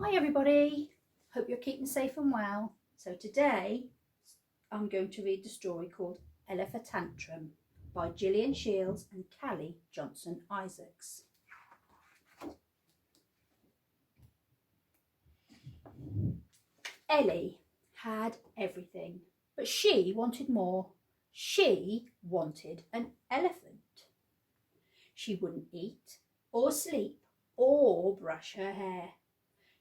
Hi everybody, hope you're keeping safe and well. So today I'm going to read the story called Elephantantrum by Gillian and Callie Johnson Isaacs. Ellie had everything, but she wanted more. She wanted an elephant. She wouldn't eat or sleep or brush her hair.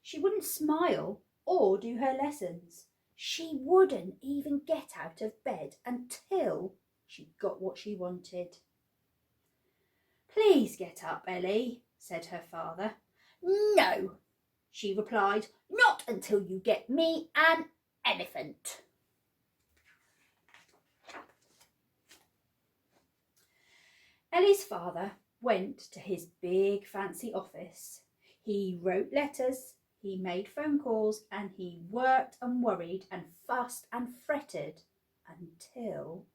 She wouldn't smile or do her lessons. She wouldn't even get out of bed until she got what she wanted. "Please get up, Ellie," said her father. "No," she replied, "not until you get me an elephant." Ellie's father went to his big fancy office. He wrote letters, he made phone calls, and he worked and worried and fussed and fretted until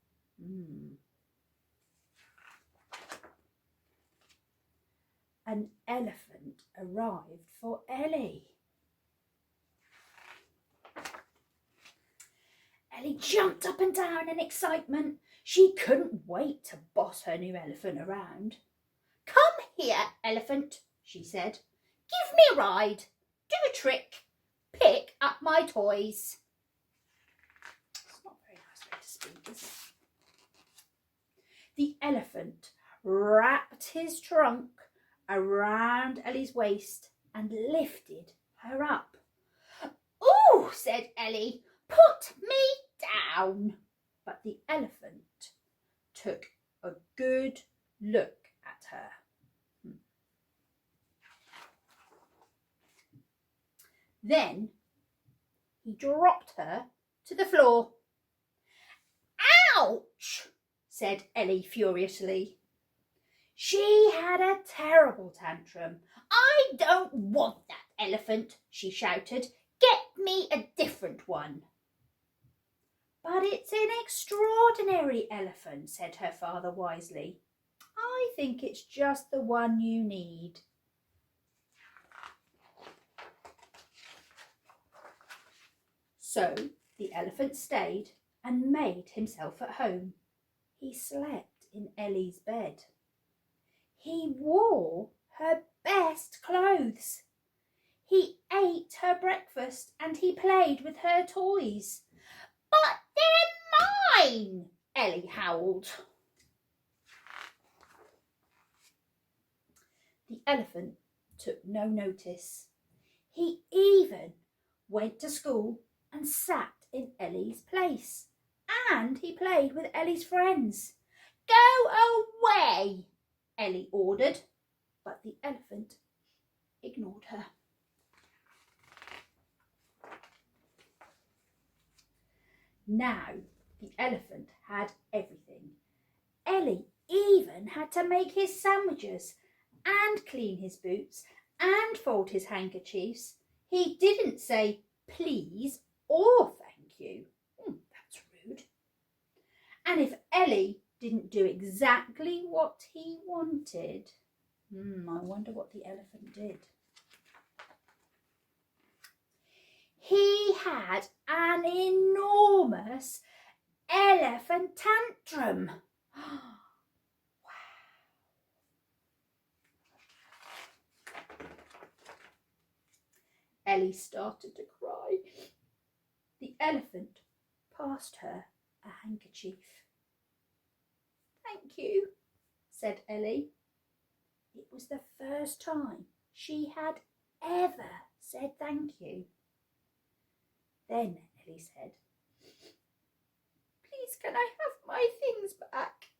an elephant arrived for Ellie. Ellie jumped up and down in excitement. She couldn't wait to boss her new elephant around. "Come here, elephant," she said. "Give me a ride. Do a trick. Pick up my toys." It's not a very nice way to speak, is it? The elephant wrapped his trunk around Ellie's waist and lifted her up. "Ooh," said Ellie, "put me down." But the elephant took a good look at her. Then he dropped her to the floor. "Ouch," said Ellie furiously. She had a terrible tantrum. "I don't want that elephant," she shouted. "Get me a different one." "But it's an extraordinary elephant," said her father wisely. "I think it's just the one you need." So the elephant stayed and made himself at home. He slept in Ellie's bed. He wore her best clothes. He ate her breakfast and he played with her toys. "But they're mine," Ellie howled. The elephant took no notice. He even went to school and sat in Ellie's place. And he played with Ellie's friends. "Go away," Ellie ordered, but the elephant ignored her. Now the elephant had everything. Ellie even had to make his sandwiches and clean his boots and fold his handkerchiefs. He didn't say please or thank you. That's rude. And if Ellie didn't do exactly what he wanted, I wonder what the elephant did. He had an enormous elephantantrum. Wow. Ellie started to cry. The elephant passed her a handkerchief. "Thank you," said Ellie. It was the first time she had ever said thank you. Then Ellie said, "Please, can I have my things back?"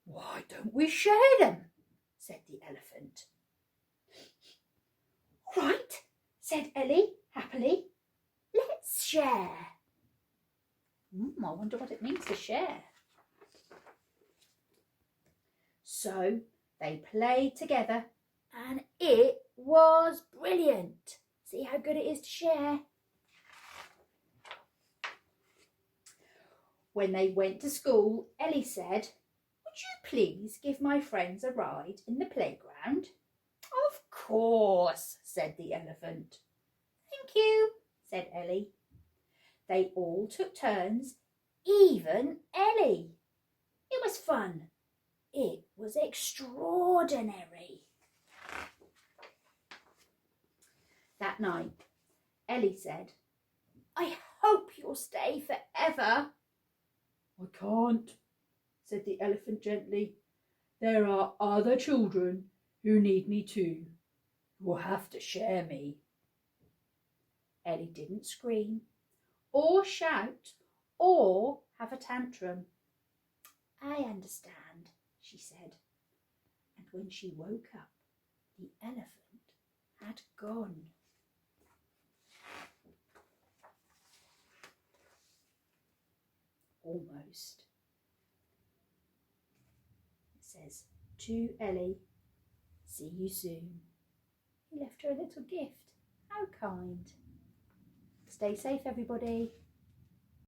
"Why don't we share them?" said the elephant. "All right," said Ellie happily. "Let's share." I wonder what it means to share. So they played together and it was brilliant. See how good it is to share? When they went to school, Ellie said, "Would you please give my friends a ride in the playground?" "Of course," said the elephant. Thank you, said Ellie. They all took turns, even Ellie. It was fun. It was extraordinary. That night, Ellie said, I hope you'll stay forever. I can't, said the elephant gently. There are other children who need me too. You'll have to share me. Ellie didn't scream or shout or have a tantrum. I understand, she said. And when she woke up, the elephant had gone. Almost. It says, to Ellie, see you soon. He left her a little gift. How kind. Stay safe, everybody.